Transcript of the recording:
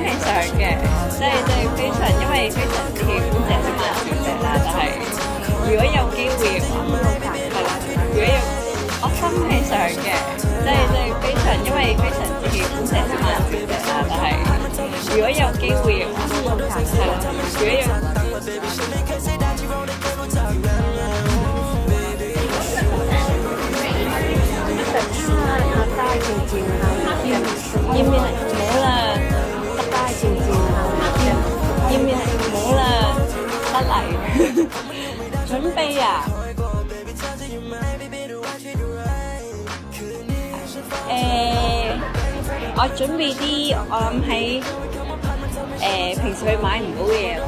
係想嘅，即係非常，因為非常之喜歡謝小曼小姐啦。但係如果有機會嘅話，係啦，如果有，我心係想嘅，即係非常，因為非常之喜歡謝小曼小姐啦。但係如果有機會嘅話，係啦，如果有。大靜靜啊，要唔要嚟？冇啦，大靜靜啊，要唔要嚟？冇啦，得嚟。準備啊！我準備啲，我諗喺平時去買唔到嘅嘢咯。